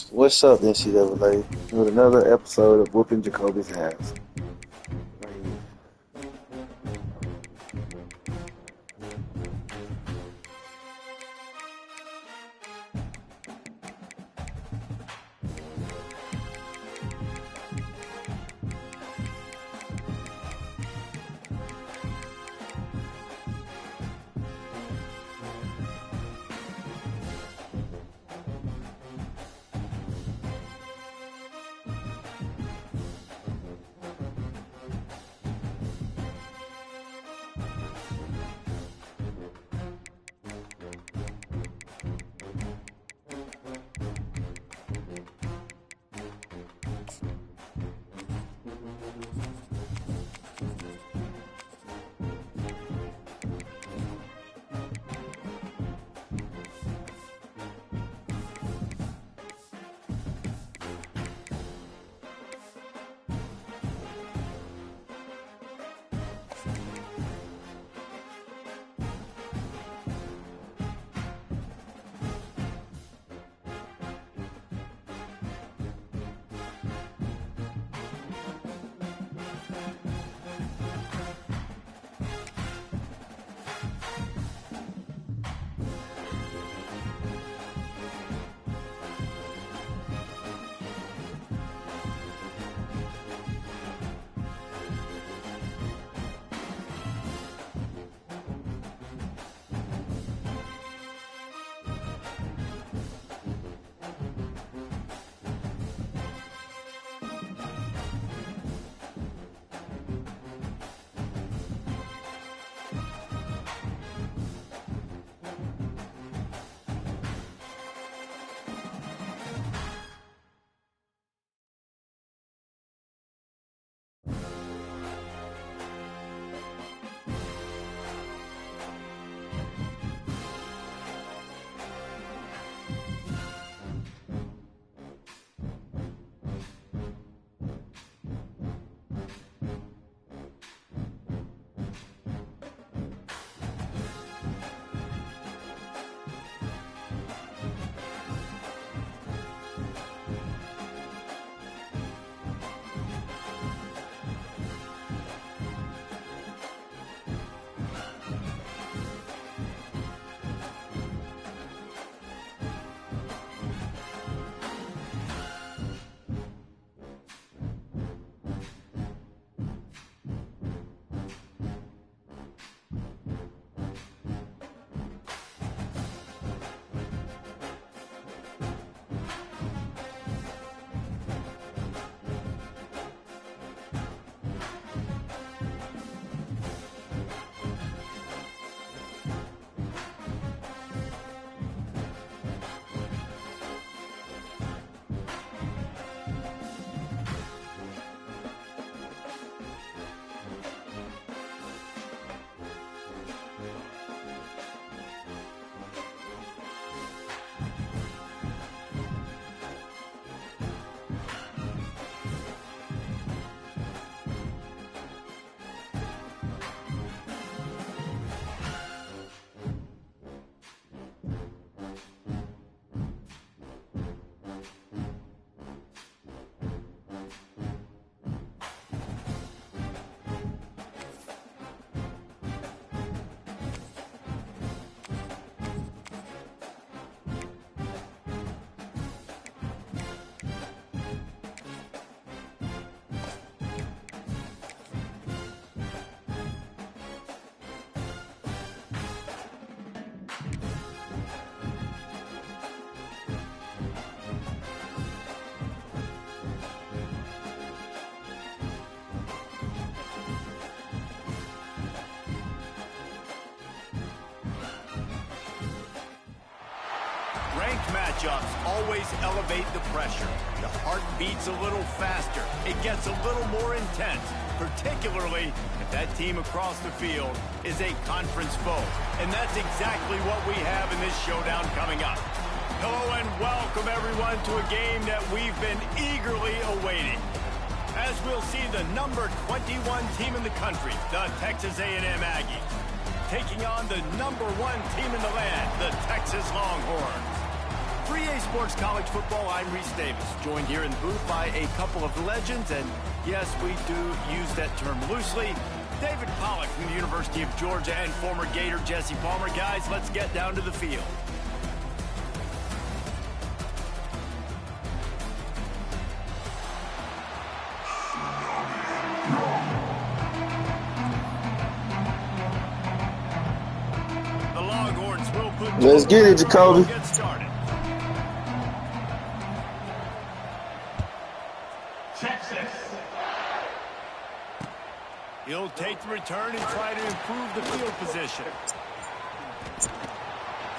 What's up, Ncaa26? With another episode of whooping Jacobi's ass. Ranked matchups always elevate the pressure. The heart beats a little faster. It gets a little more intense, particularly if that team across the field is a conference foe. And that's exactly what we have in this showdown coming up. Hello and welcome everyone to a game that we've been eagerly awaiting. As we'll see the number 21 team in the country, the Texas A&M Aggies, taking on the number 1 team in the land, the Texas Longhorns. For EA Sports College Football, I'm Reese Davis, joined here in the booth by a couple of legends, and yes, we do use that term loosely. David Pollack from the University of Georgia and former Gator Jesse Palmer. Guys, let's get down to the field. The Longhorns will put... Let's get it, Jacobi. Get started. He'll take the return and try to improve the field position.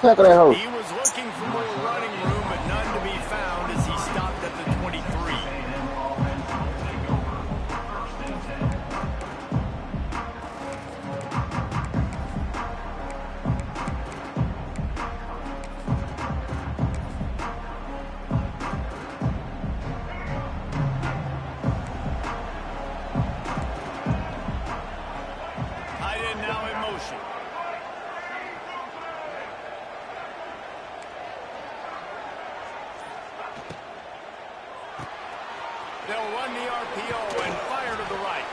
Look at that hole. He was looking for more running room, but none to be found as he stopped at the 23. They'll run the RPO and fire to the right.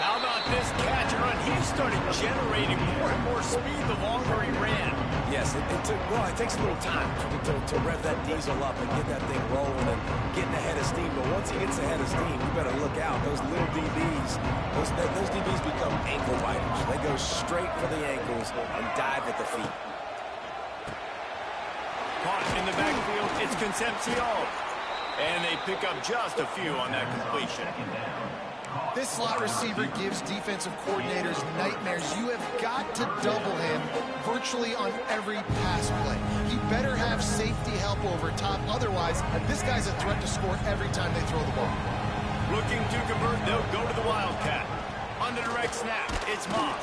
How about this catch and run? He started generating more and more speed the longer he ran. Yes, it takes a little time to rev that diesel up and get that thing rolling and getting ahead of steam. But once he gets ahead of steam, you better look out. Those little DBs, those DBs become ankle biters. They go straight for the ankles and dive at the feet. Caught in the backfield, it's Concepcion. And they pick up just a few on that completion. This slot receiver gives defensive coordinators nightmares. You have got to double him virtually on every pass play. He better have safety help over top. Otherwise, this guy's a threat to score every time they throw the ball. Looking to convert, they'll go to the Wildcat. On the direct snap, it's Moss.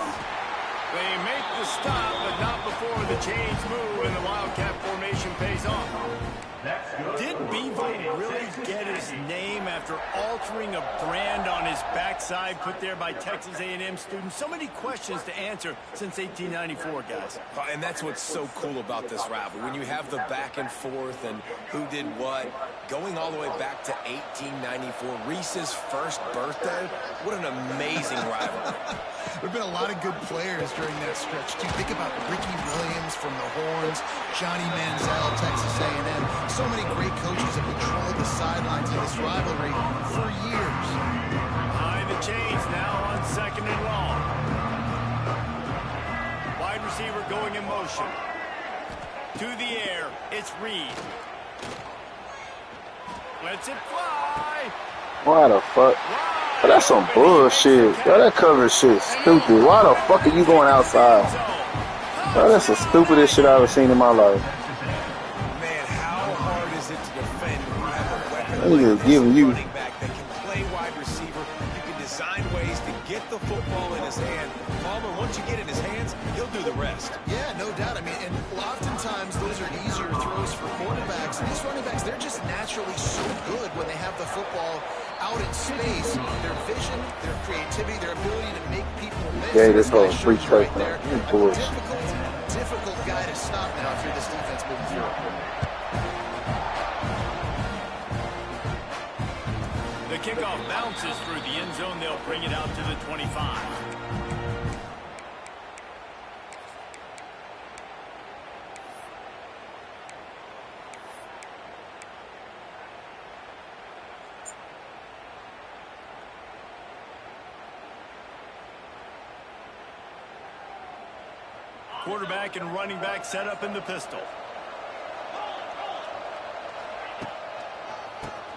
They make the stop, but not before the chains move and the Wildcat formation pays off. Did Bevo really get his name after altering a brand on his backside put there by Texas A&M students? So many questions to answer since 1894, guys. And that's what's so cool about this rivalry. When you have the back and forth and who did what, going all the way back to 1894, Reese's first birthday, what an amazing rivalry. There have been a lot of good players during that stretch, too. Think about Ricky Williams from the Horns, Johnny Manziel, Texas A&M. So many great coaches have controlled the sidelines in this rivalry for years. Behind the chains now on 2nd and long. Wide receiver going in motion. To the air, it's Reed. Lets it fly. Why the fuck? But that's some bullshit. Bro, that cover shit stupid. Why the fuck are you going outside? Bro, that's the stupidest shit I've ever seen in my life. Man, how hard is it to defend when you have a weapon Nigga giving you running back that can play wide receiver? You can design ways to get the football in his hand. Palmer, once you get it in his hands, he'll do the rest. Yeah, no doubt. I mean, and oftentimes those are easier throws for quarterbacks. And these running backs, they're just naturally so good when they have the football out in space. Their vision, their creativity, their ability to make people miss. Yeah, this whole free right choice, there. man. Difficult guy to stop now if you're this defense moving forward. The kickoff bounces through the end zone. They'll bring it out to the 25. Quarterback and running back set up in the pistol.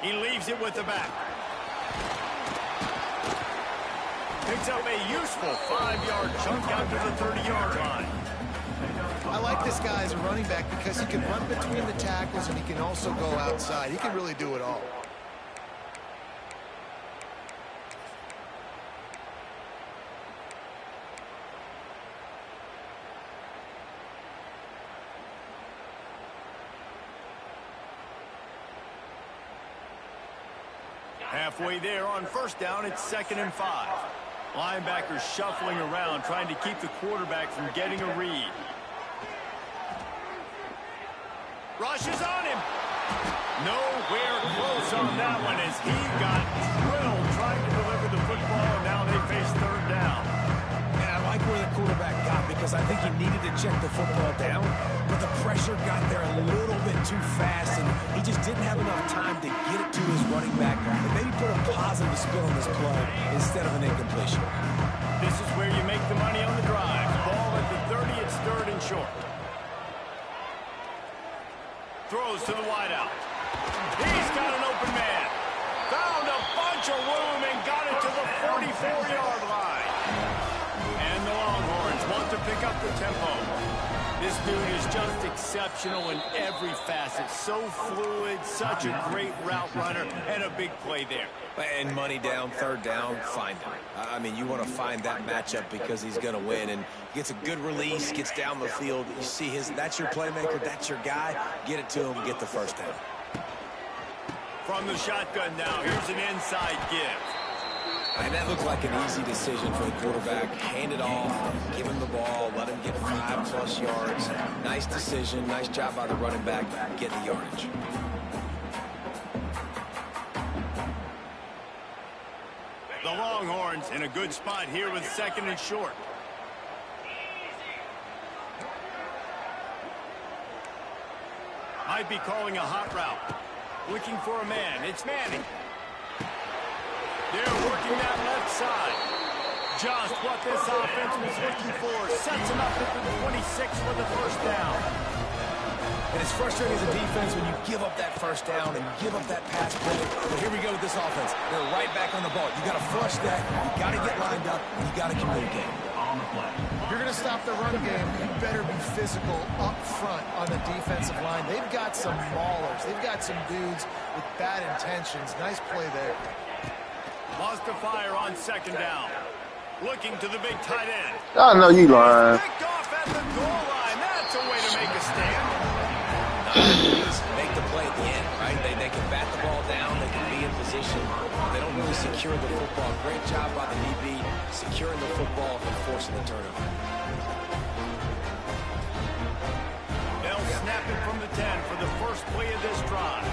He leaves it with the back. Picks up a useful 5-yard chunk out to the 30-yard line. I like this guy as a running back because he can run between the tackles and he can also go outside. He can really do it all. Halfway there on first down, it's 2nd and 5. Linebackers shuffling around, trying to keep the quarterback from getting a read. Rushes on him. Nowhere close on that one as he got drilled trying to deliver the football, and now they face third down. And I like where the quarterback got because I think he needed to check the football down, but the pressure got there a little bit too fast, and he just didn't have enough time to get it to his running back and maybe put a positive spin on this play instead of an incompletion. This is where you make the money on the drive. Ball at the 30, it's third and short. Throws to the wideout. He's got an open man. Found a bunch of room and got it to the 44-yard line. And the Longhorns want to pick up the tempo. This dude is just exceptional in every facet. So fluid, such a great route runner, and a big play there. And money down, third down, find him. I mean, you want to find that matchup because he's going to win. And gets a good release, gets down the field. You see that's your playmaker, that's your guy. Get it to him, get the first down. From the shotgun now, here's an inside give. And that looked like an easy decision for the quarterback. Hand it off, give him the ball, let him get 5+ yards. Nice decision, nice job by the running back, getting the yardage. The Longhorns in a good spot here with second and short. Might be calling a hot route. Looking for a man. It's Manning. They're working that left side. Just what this offense was looking for. Sets him up at the 26 for the first down. And it's frustrating as a defense when you give up that first down and give up that pass play. But here we go with this offense. They're right back on the ball. You got to flush that. You got to get lined up. And you got to communicate. If you're going to stop the run game, you better be physical up front on the defensive line. They've got some maulers. They've got some dudes with bad intentions. Nice play there. Lost the fire on second down. Looking to the big tight end. I know you lying. Picked off at the goal line. That's a way to make a stand. Make the play at the end, right? They can bat the ball down. They can be in position. They don't really secure the football. Great job by the DB securing the football and forcing the turnover. They'll snap it from the 10 for the first play of this drive.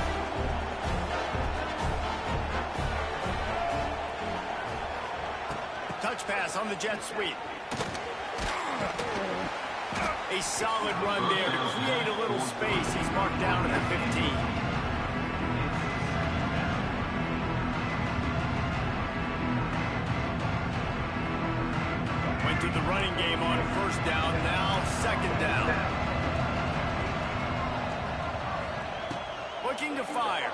Touch pass on the jet sweep. A solid run there to create a little space. He's marked down at the 15. Went to the running game on first down, now second down. Looking to fire.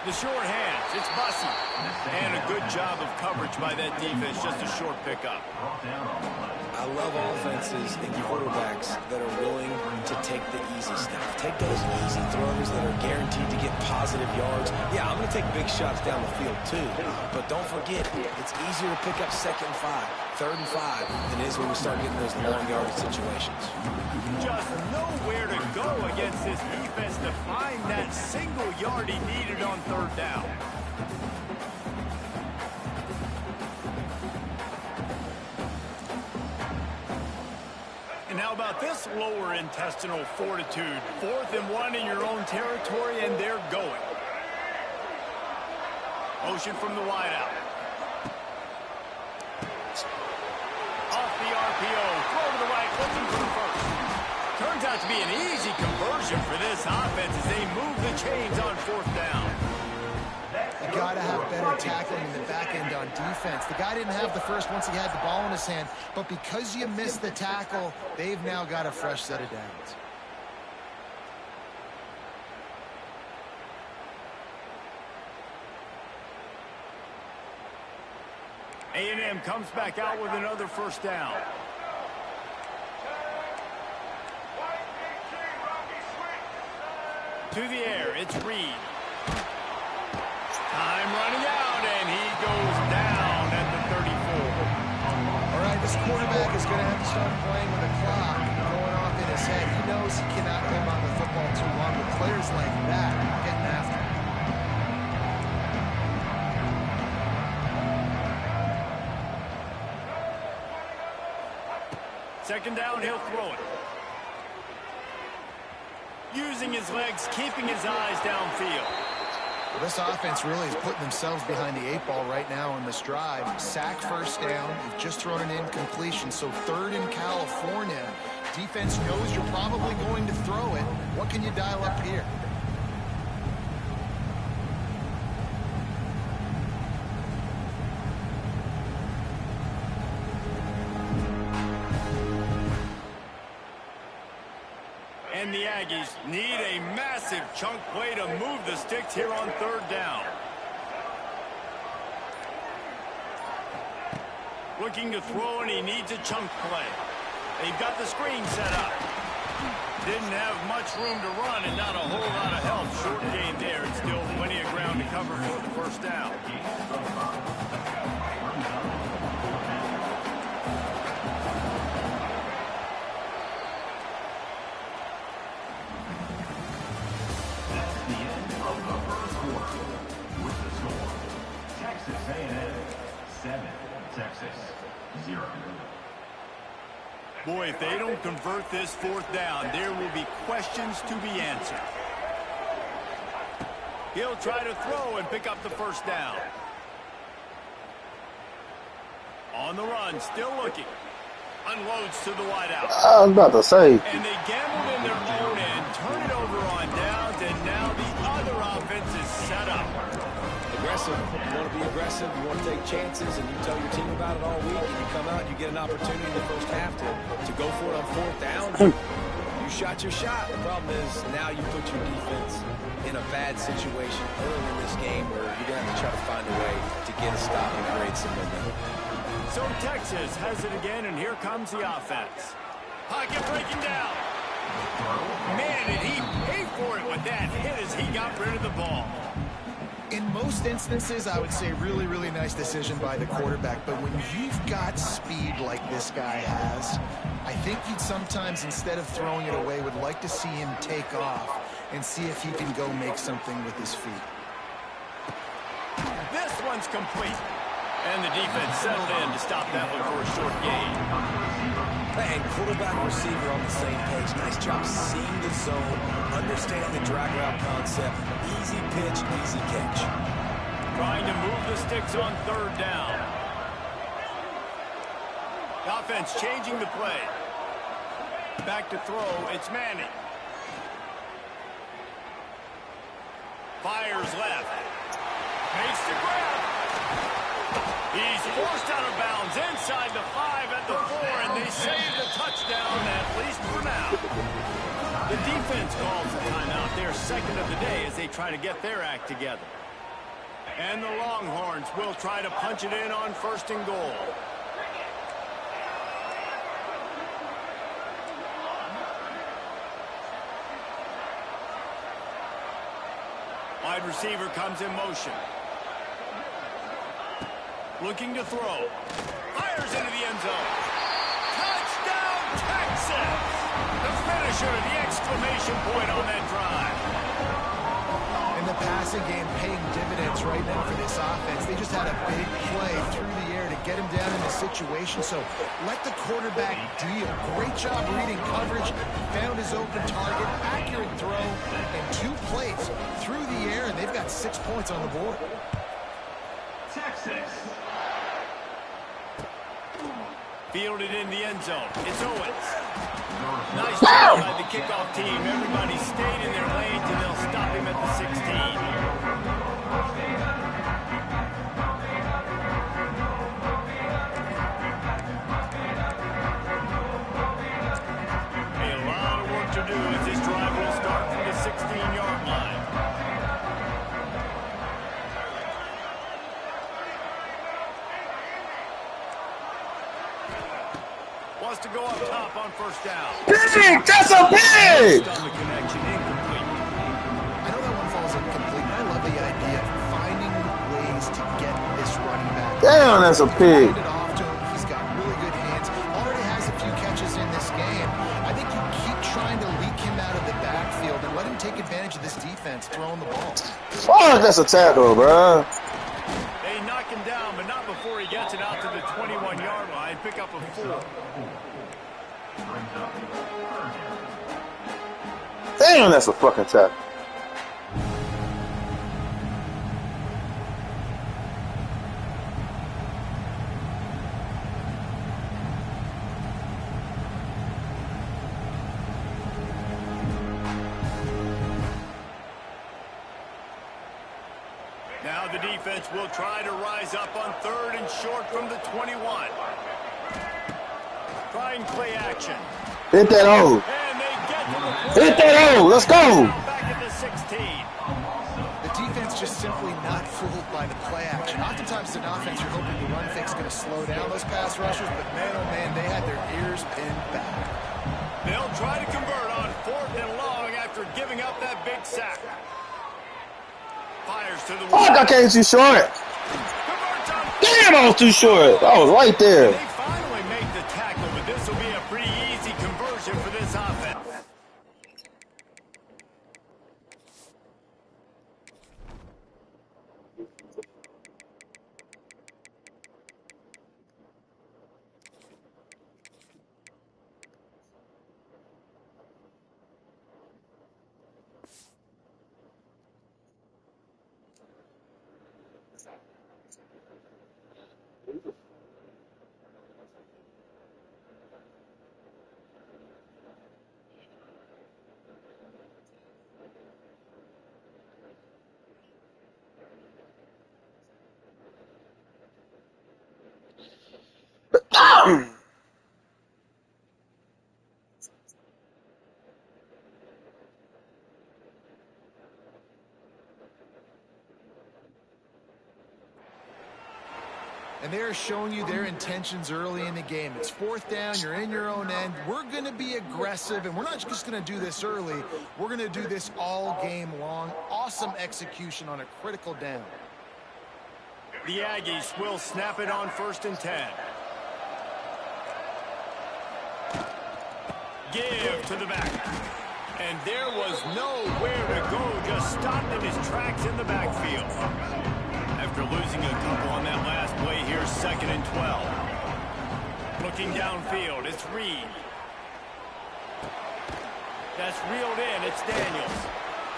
The short hands, it's Bussy. And a good job of coverage by that defense, just a short pickup. I love offenses and quarterbacks that are willing to take the easy stuff. Take those easy throws that are guaranteed to get positive yards. Yeah, I'm going to take big shots down the field too. But don't forget, it's easier to pick up second and 5, third and 5 than it is when we start getting those long yardage situations. Just nowhere to go against this defense to find that single yard he needed on third down. And how about this lower intestinal fortitude? 4th and 1 in your own territory, and they're going. Motion from the wideout. Off the RPO, throw to the right, looking for the first. Turns out to be an easy conversion for this offense as they move the chains on 4th down. You got to have better tackling in the back end on defense. The guy didn't have the first once he had the ball in his hand, but because you missed the tackle, they've now got a fresh set of downs. A&M comes back out with another first down. To the air, it's Reed. Time running out, and he goes down at the 34. All right, this quarterback is going to have to start playing with a clock going off in his head. He knows he cannot hold on to the football too long, but players like that are getting after him. Second down, he'll throw it. Using his legs, keeping his eyes downfield. Well, this offense really is putting themselves behind the 8 ball right now on this drive. Sack, first down. You've just thrown an incompletion, so 3rd in California. Defense knows you're probably going to throw it. What can you dial up here? And the Aggies need a massive chunk play to move the sticks here on 3rd down. Looking to throw, and he needs a chunk play. They've got the screen set up. Didn't have much room to run and not a whole lot of help. Short gain there, and still plenty of ground to cover for the 1st down. Boy, if they don't convert this 4th down, there will be questions to be answered. He'll try to throw and pick up the 1st down. On the run, still looking. Unloads to the wideout. I was about to say. And they gambled in their own end, turn it over on downs, and now the other offense is set up. Aggressive. You want to be aggressive. You want to take chances, and you tell your team about it all week, and you come out and you get an opportunity in the 1st half to go for it on 4th down. You shot your shot. The problem is now you put your defense in a bad situation early in this game where you're going to have to try to find a way to get a stop and create some momentum. So Texas has it again, and here comes the offense. Pocket breaking down. Man, did he pay for it with that hit as he got rid of the ball. In most instances, I would say really, really nice decision by the quarterback. But when you've got speed like this guy has, I think you'd sometimes, instead of throwing it away, would like to see him take off and see if he can go make something with his feet. This one's complete. And the defense settled in to stop that one for a short gain. And quarterback and receiver on the same page. Nice job seeing the zone, understanding the drag route concept. Easy pitch, easy catch. Trying to move the sticks on 3rd down. The offense changing the play. Back to throw, it's Manning. Fires left. Makes the grab. He's forced out of bounds inside the 5 at the 4, and they save the touchdown, at least for now. The defense calls a timeout, their 2nd of the day, as they try to get their act together. And the Longhorns will try to punch it in on 1st and goal. Wide receiver comes in motion. Looking to throw. Fires into the end zone. Touchdown, Texas! The finisher, the exclamation point on that drive. And the passing game paying dividends right now for this offense. They just had a big play through the air to get him down in the situation. So let the quarterback deal. Great job reading coverage. Found his open target. Accurate throw. And 2 plays through the air. And they've got 6 points on the board. Texas. Fielded in the end zone. It's Owens. Nice job by the kickoff team. Everybody stayed in their lanes, and they'll stop him at the 16. A lot of work to do as this drive will start from the 16-yard line. Wants to go up top on 1st down. Big! That's a big! The connection incomplete. I know that one falls incomplete. I love the idea of finding ways to get this running back. Damn, that's a pig. Hand it off to him. He's got really good hands. Already has a few catches in this game. I think you keep trying to leak him out of the backfield and let him take advantage of this defense throwing the ball. Fuck, that's a tackle, bro. They knock him down, but not before he gets it out to the 21-yard line. Pick up a 4. Damn, Damn, that's a fucking tackle. Now the defense will try to rise up on 3rd and short from the 21. Trying play action. Hit that O. And they get to the Hit that O. Let's go. back at the 16. The defense just simply not fooled by the play action. Oftentimes, an offense, you're hoping the run fake's going to slow down those pass rushers, but man, oh man, they had their ears pinned back. They'll try to convert on 4th and long after giving up that big sack. Fires to the Fuck, I came too short. Damn, I was too short. I was right there. They finally make the tackle, but this will be a pretty easy conversion for this offense. And they're showing you their intentions early in the game. It's 4th down, you're in your own end. We're going to be aggressive, and we're not just going to do this early. We're going to do this all game long. Awesome execution on a critical down. The Aggies will snap it on 1st and 10. Give to the back. And there was nowhere to go, just stopped in his tracks in the backfield. After losing a couple on that last play, here's 2nd and 12. Looking downfield, it's Reed. That's reeled in, it's Daniels.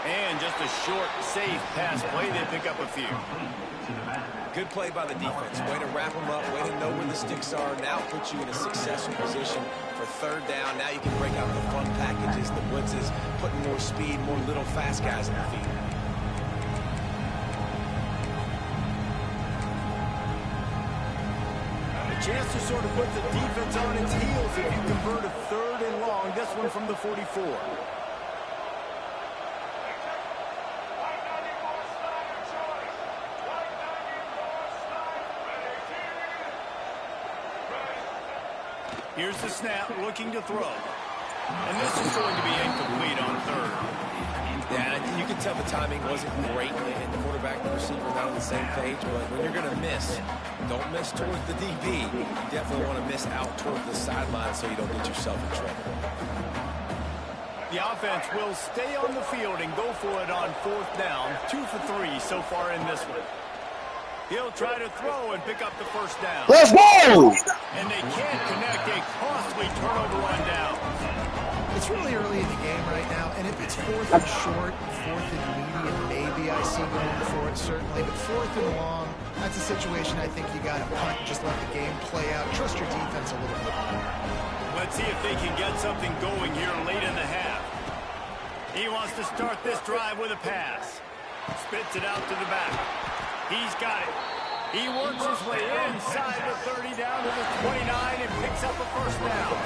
And just a short, safe pass play, they pick up a few. Good play by the defense. Way to wrap them up, way to know where the sticks are. Now put you in a successful position for 3rd down. Now you can break out the fun packages, the blitzes, putting more speed, more little fast guys in the field. Chance to sort of put the defense on its heels if you convert a 3rd and long. This one from the 44. Here's the snap, looking to throw. And this is going to be incomplete on 3rd. Yeah, you can tell the timing wasn't great, and the quarterback and the receiver not on the same page. But when you're going to miss, don't miss towards the DB. You definitely want to miss out towards the sideline so you don't get yourself in trouble. The offense will stay on the field and go for it on 4th down. 2 for 3 so far in this one. He'll try to throw and pick up the 1st down. Let's go! And they can't connect a costly turnover on down. It's really early in the game right now, and if it's 4th and short, 4th and medium, maybe I see going for it, certainly. But 4th and long, that's a situation I think you got to punt and just let the game play out. Trust your defense a little bit more. Let's see if they can get something going here late in the half. He wants to start this drive with a pass. Spits it out to the back. He's got it. He works his way inside the 30 down to the 29 and picks up a 1st down.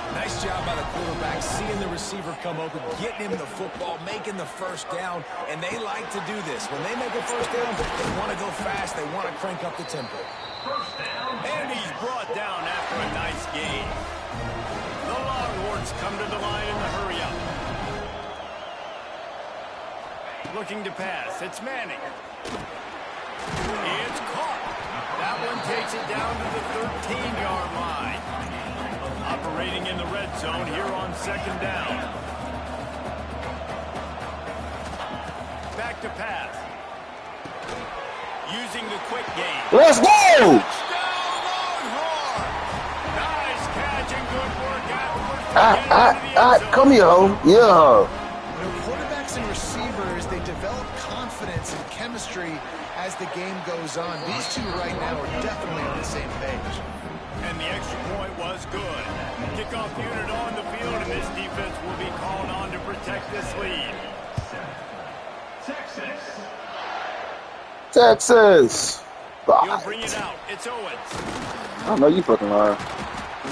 Nice job by the quarterback, seeing the receiver come open, getting him the football, making the 1st down, and they like to do this. When they make a 1st down, they want to go fast, they want to crank up the tempo. And he's brought down after a nice gain. The Longhorns come to the line in the hurry-up. Looking to pass, it's Manning. It's caught. That one takes it down to the 13-yard line. Operating in the red zone here on 2nd down. Back to pass. Using the quick game. Let's go! Touchdown, Longhorn! Nice catch and good work afterwards. Come here, ho. Yeah. Quarterbacks and receivers, they develop confidence and chemistry as the game goes on. These two right now are definitely on the same page. And the extra point was good. Kickoff unit on the field, and this defense will be called on to protect this lead. Texas. He'll bring it out. It's Owens. I know you fucking lying.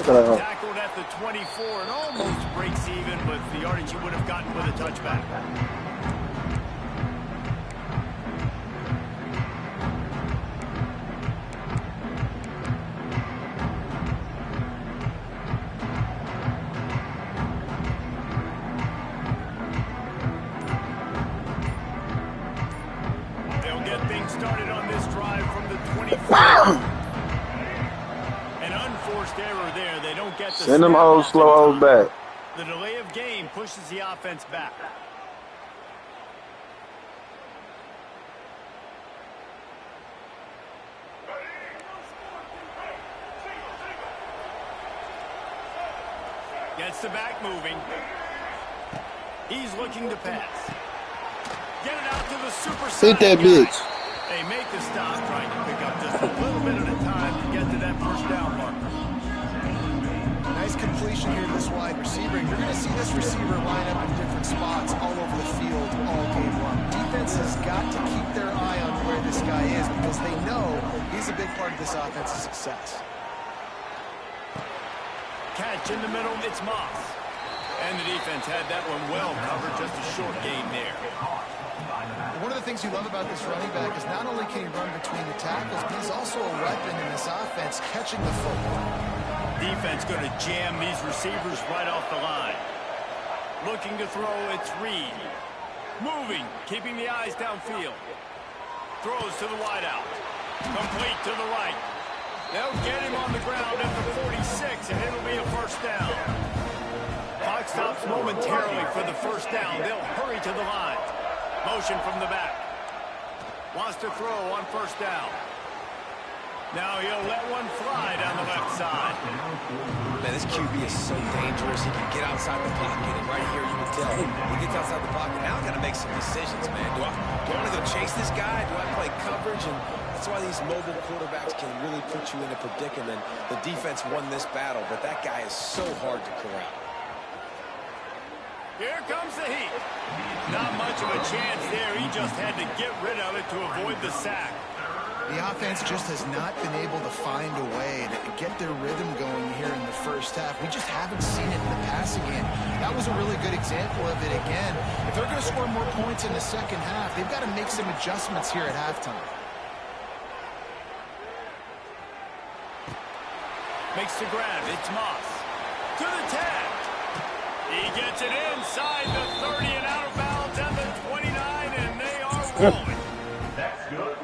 Tackled at the 24 and almost breaks even with the yardage he would have gotten with a touchback. They'll get things started on this drive from the 24. An unforced error there. They don't get the send them old slow old back. The delay of game pushes the offense back. Gets the back moving. He's looking to pass. Get it out to the super Hit that bitch. They make the stop, trying to pick up just a little bit at a time to get to that first down mark. Nice completion here to this wide receiver. You're going to see this receiver line up in different spots all over the field all game long. Defense has got to keep their eye on where this guy is because they know he's a big part of this offense's success. Catch in the middle, it's Moss. And the defense had that one well covered, just a short gain there. One of the things you love about this running back is not only can he run between the tackles, but he's also a weapon in this offense, catching the football. Defense going to jam these receivers right off the line. Looking to throw, it's Reed. Moving, keeping the eyes downfield. Throws to the wideout. Complete to the right. They'll get him on the ground at the 46, and it'll be a first down. Clock stops momentarily for the first down. They'll hurry to the line. Motion from the back. Wants to throw on first down. Now he'll let one fly down the left side. Man, this QB is so dangerous. He can get outside the pocket, and right here you can tell he gets outside the pocket. Now I got to make some decisions, man. Do I want to go chase this guy? Do I play coverage? And that's why these mobile quarterbacks can really put you in a predicament. The defense won this battle, but that guy is so hard to corral. Here comes the heat. Not much of a chance there. He just had to get rid of it to avoid the sack. The offense just has not been able to find a way to get their rhythm going here in the first half. We just haven't seen it in the passing game. That was a really good example of it again. If they're going to score more points in the second half, they've got to make some adjustments here at halftime. Makes the grab. It's Moss. To the 10. He gets it inside the 30 and out of bounds at the 29, and they are rolling.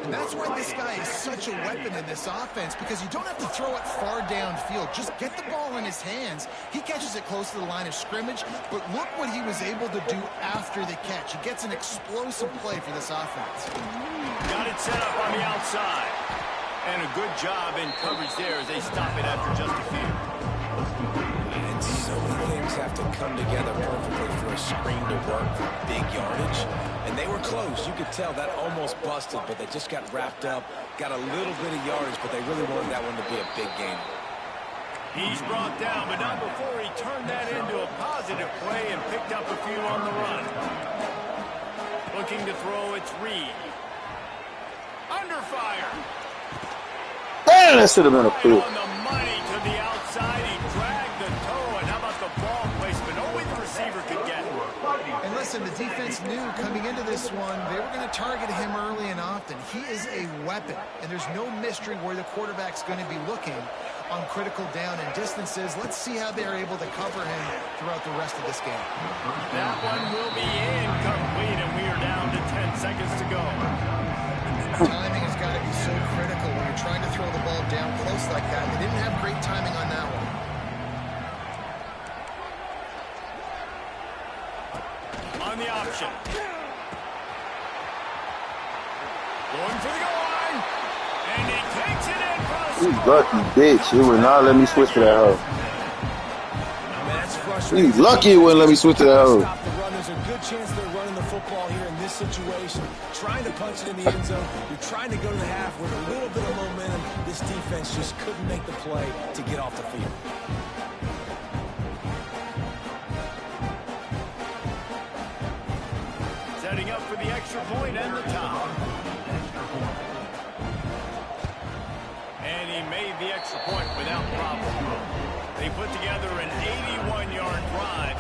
And that's why this guy is such a weapon in this offense, because you don't have to throw it far downfield. Just get the ball in his hands. He catches it close to the line of scrimmage, but look what he was able to do after the catch. He gets an explosive play for this offense. Got it set up on the outside. And a good job in coverage there as they stop it after just a few. And so many things have to come together perfectly for a screen to work for big yardage. And they were close. You could tell that almost busted, but they just got wrapped up, got a little bit of yardage, but they really wanted that one to be a big game. He's brought down, but not before he turned that into a positive play and picked up a few on the run. Looking to throw, it's Reed. Under fire. Damn, that should have been a pick. On the money to the outside, he dragged the toe, and how about the ball placement? Only the receiver could get it. And listen, the defense knew coming into this one, they were going to target him early and often. He is a weapon, and there's no mystery where the quarterback's going to be looking on critical down and distances. Let's see how they're able to cover him throughout the rest of this game. That one will be incomplete, and we are down to 10 seconds to go. Timing has got to be so critical when you're trying to throw the ball down close like that. They didn't have great timing on that one. On the option. Going for the goal line. And he takes it in for a You lucky bitch. You would not let me switch to that hoe. Man, that's frustrating. He's lucky he wouldn't let me switch to that hoe. Stop the run. There's a good chance they're running the football here in this situation. Trying to punch it in the end zone. You're trying to go to the half with a little bit of momentum. This defense just couldn't make the play to get off the field. Setting up for the extra point and the top. And he made the extra point without problem. They put together an 81-yard drive,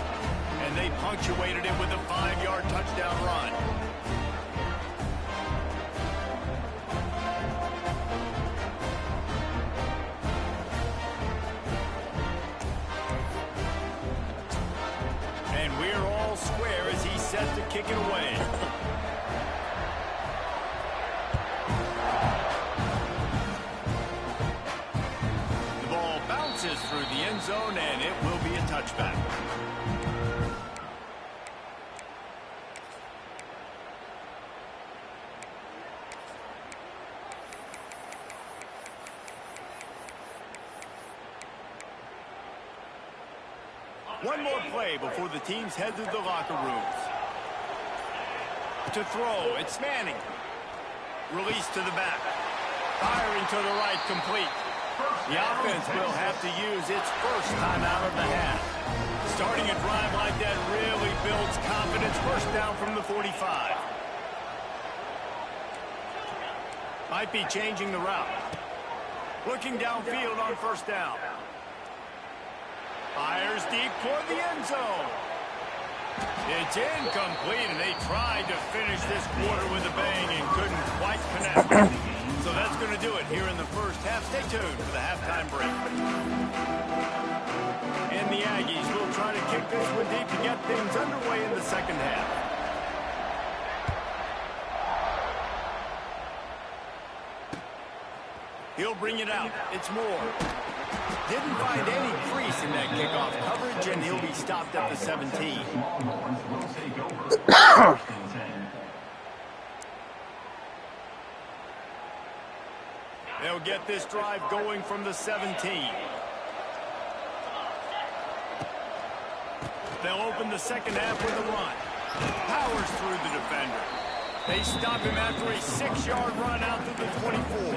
and they punctuated it with a 5-yard touchdown run. And we're all square as he's set to kick it away. The ball bounces through the end zone, and it will be a touchback. One more play before the teams head to the locker rooms. To throw, it's Manning. Release to the back. Firing to the right, complete. The offense will have to use its first timeout of the half. Starting a drive like that really builds confidence. First down from the 45. Might be changing the route. Looking downfield on first down. Fires deep toward the end zone. It's incomplete, and they tried to finish this quarter with a bang and couldn't quite connect. So that's going to do it here in the first half. Stay tuned for the halftime break. And the Aggies will try to kick this one deep to get things underway in the second half. He'll bring it out. It's Moore. Didn't find any crease in that kickoff coverage, and he'll be stopped at the 17. They'll get this drive going from the 17. They'll open the second half with a run. Powers through the defender. They stop him after a 6-yard run out to the 24.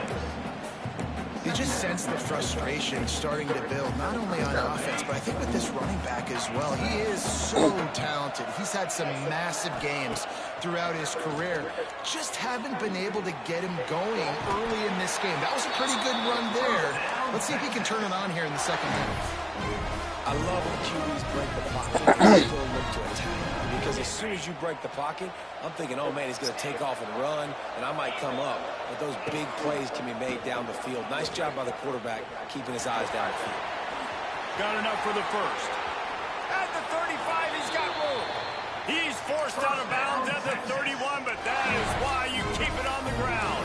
You just sense the frustration starting to build, not only on offense, but I think with this running back as well. He is so talented. He's had some massive games throughout his career. Just haven't been able to get him going early in this game. That was a pretty good run there. Let's see if he can turn it on here in the second half. I love when QBs break the pocket and still look to attack. Because as soon as you break the pocket, I'm thinking, oh, man, he's going to take off and run, and I might come up. But those big plays can be made down the field. Nice job by the quarterback keeping his eyes down the field. Got enough for the first. At the 35, he's got room. He's forced out of bounds at the 31, but that is why you keep it on the ground.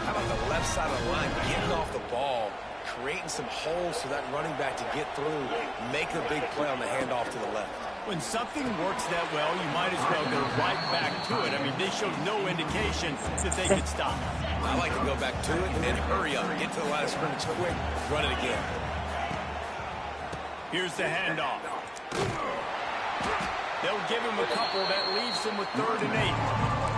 How about the left side of the line getting off the ball, creating some holes for that running back to get through, make a big play on the handoff to the left. When something works that well, you might as well go right back to it. I mean, they showed no indication that they could stop. I like to go back to it and hurry up, get to the line of scrimmage quick, run it again. Here's the handoff. They'll give him a couple that leaves him with 3rd and 8.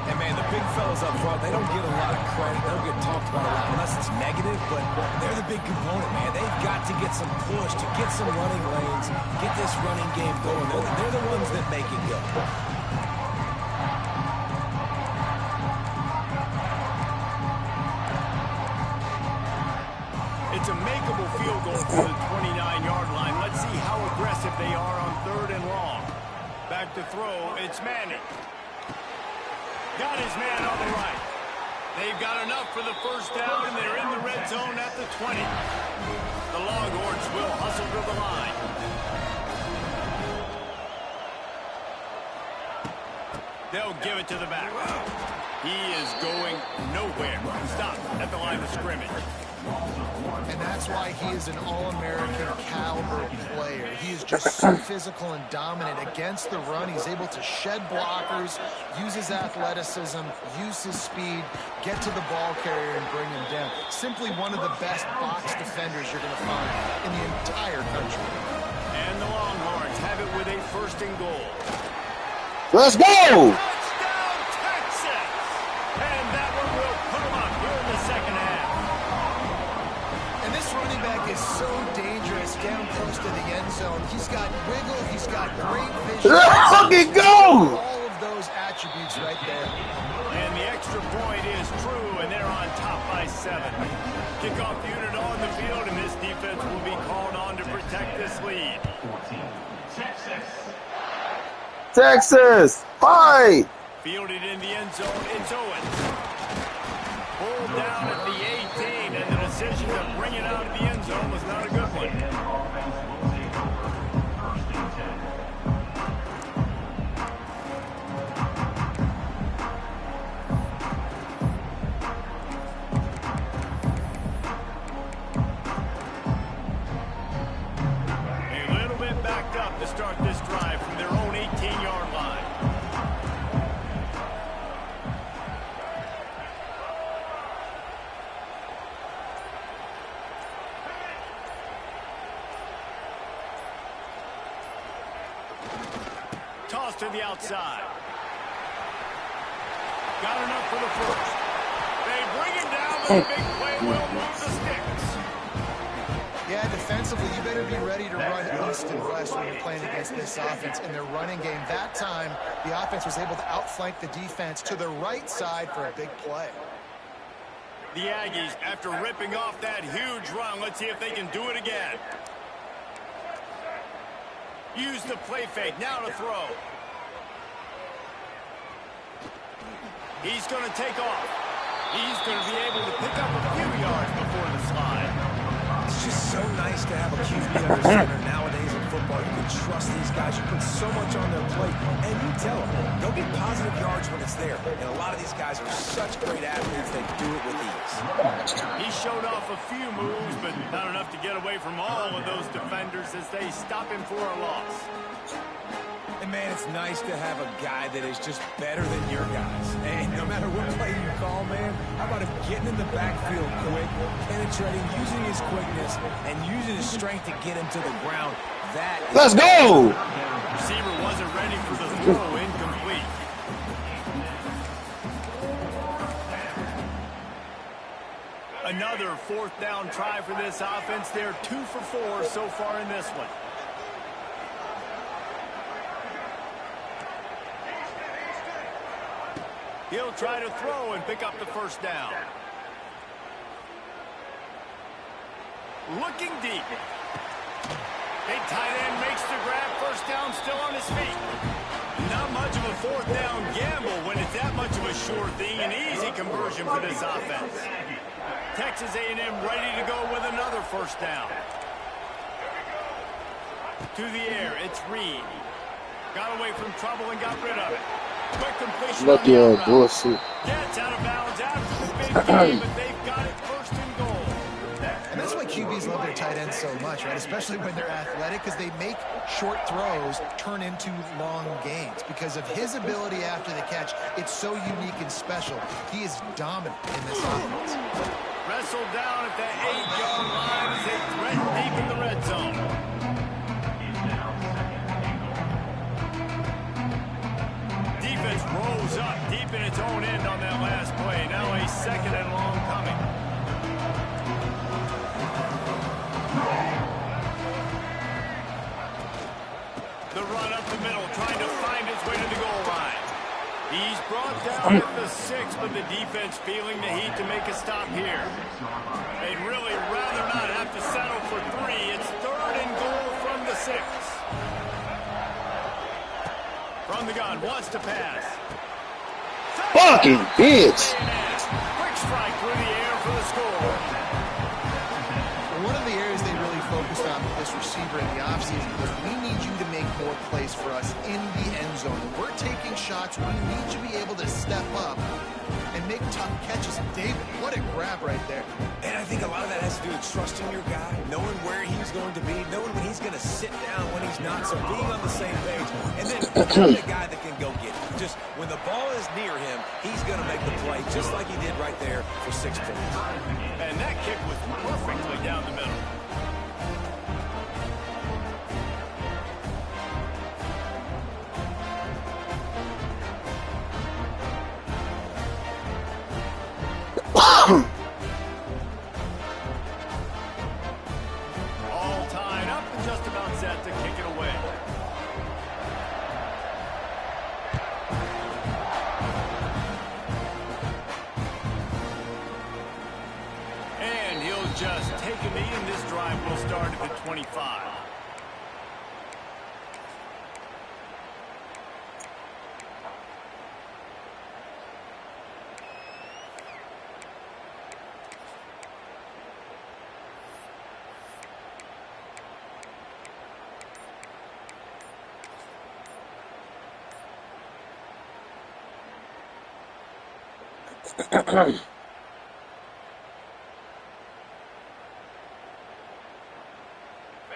And, man, the big fellas up front, they don't get a lot of credit. They don't get talked about a lot unless it's negative, but they're the big component, man. They've got to get some push, to get some running lanes, get this running game going. They're the ones that make it go. It's a makeable field goal from the 29-yard line. Let's see how aggressive they are on 3rd and long. Back to throw, it's Manning. Got his man on the right. They've got enough for the first down, and they're in the red zone at the 20. The Longhorns will hustle to the line. They'll give it to the back. He is going nowhere. Stop at the line of scrimmage. And that's why he is an All-American caliber player. He is just so physical and dominant against the run. He's able to shed blockers, use his athleticism, use his speed, get to the ball carrier and bring him down. Simply one of the best box defenders you're going to find in the entire country. first and goal. Let's go! Touchdown, Texas! And that one will put them up here in the second half. And this running back is so dangerous down close to the end zone. He's got wiggle. He's got great vision. Let's fucking go! All of those attributes right there. And the extra point is true, and they're on top by 7. Kickoff unit on the field, and this defense will be called on to protect this lead. Texas, fight! Fielded in the end zone, it's Owens. Pulled down at the 18, and the decision to bring it out of the end zone was not a good one. To start this drive from their own 18-yard line. Toss to the outside. Got enough for the first. They bring him down, but the big play will move the sticks. Yeah, defensively, you better be ready to run east and west when you're playing against this offense in their running game. That time, the offense was able to outflank the defense to the right side for a big play. The Aggies, after ripping off that huge run, let's see if they can do it again. Use the play fake, now to throw. He's going to take off. He's going to be able to pick up a few yards before the slide. It's just so nice to have a QB under center nowadays in football. You can trust these guys. You put so much on their plate. And you tell them, they'll get positive yards when it's there. And a lot of these guys are such great athletes, they do it with ease. He showed off a few moves, but not enough to get away from all of those defenders as they stop him for a loss. And, man, it's nice to have a guy that is just better than your guys. And no matter what play you call, man, how about him getting in the backfield quick, penetrating, using his quickness, and using his strength to get him to the ground. That is— Let's go! Receiver wasn't ready for the throw, incomplete. Another fourth down try for this offense. They're 2 for 4 so far in this one. He'll try to throw and pick up the first down. Looking deep. Big tight end makes the grab. First down, still on his feet. Not much of a fourth down gamble when it's that much of a sure thing. An easy conversion for this offense. Texas A&M ready to go with another first down. To the air, it's Reed. Got away from trouble and got rid of it. Quick completion. Lucky old bullshit. Gets out of bounds after the big game, but they've got it first and goal. And that's why QBs love their tight ends so much, right? Especially when they're athletic, because they make short throws turn into long gains. Because of his ability after the catch, it's so unique and special. He is dominant in this offense. Wrestled down at the 8-yard line as they threaten deep in the red zone. Defense rolls up deep in its own end on that last play. Now a second and long coming. The run up the middle, trying to find his way to the goal line. He's brought down at the 6, but the defense feeling the heat to make a stop here. They'd really rather not have to settle for 3. It's 3rd and goal from the 6. From the gun, wants to pass. Fucking bitch. Quick strike through the air for the score. One of the areas they really focused on with this receiver in the offseason was we need you to make more plays for us in the end zone. When we're taking shots, we need you to be able to step up and make tough catches. And David, what a grab right there. And I think a lot of that has to do with trusting your guy, knowing where he's going to be, knowing when he's going to sit down, when he's not, so being on the same page. And then having a guy that can go get it. Just when the ball is near him, he's going to make the play, just like he did right there for 6 points. And that kick was perfectly down the middle. All tied up and just about set to kick it away. And he'll just take a knee, and this drive will start at the 25.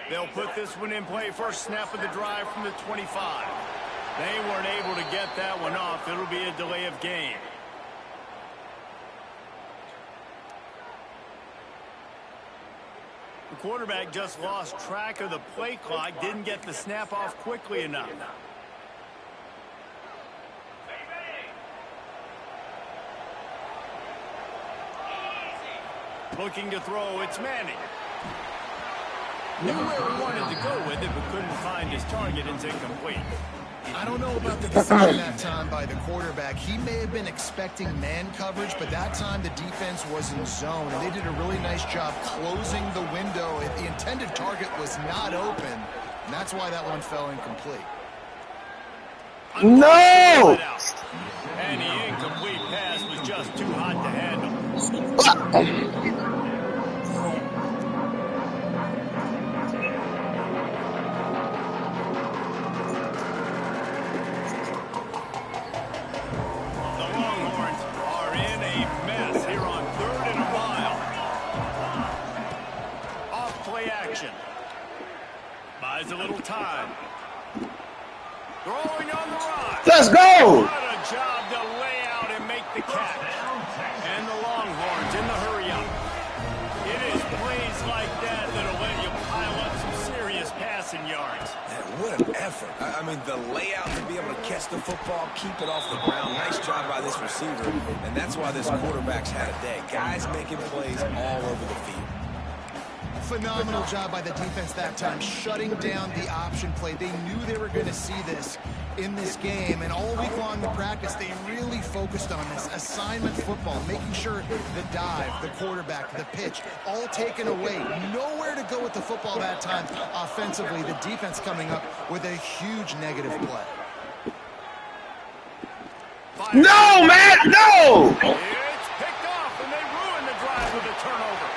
They'll put this one in play. First snap of the drive from the 25. They weren't able to get that one off. It'll be a delay of game. The quarterback just lost track of the play clock, didn't get the snap off quickly enough. Looking to throw, it's Manning. Knew where he wanted to go with it, but couldn't find his target. It's incomplete. I don't know about the decision that time by the quarterback. He may have been expecting man coverage, but that time the defense was in zone, and they did a really nice job closing the window. The intended target was not open, and that's why that one fell incomplete. No! And the incomplete pass was just too hot to handle. Buys a little time. Throwing on the run. Let's go! What a job to lay out and make the catch. And the Longhorns in the hurry-up. It is plays like that that'll let you pile up some serious passing yards. Man, what an effort. I mean, the layout to be able to catch the football, keep it off the ground. Nice job by this receiver. And that's why this quarterback's had a day. Guys making plays all over the field. Phenomenal job by the defense that time, shutting down the option play. They knew they were going to see this in this game, and all week long in practice, they really focused on this assignment football, making sure the dive, the quarterback, the pitch, all taken away. Nowhere to go with the football that time offensively. The defense coming up with a huge negative play. No, Matt, no! It's picked off, and they ruin the drive with a turnover.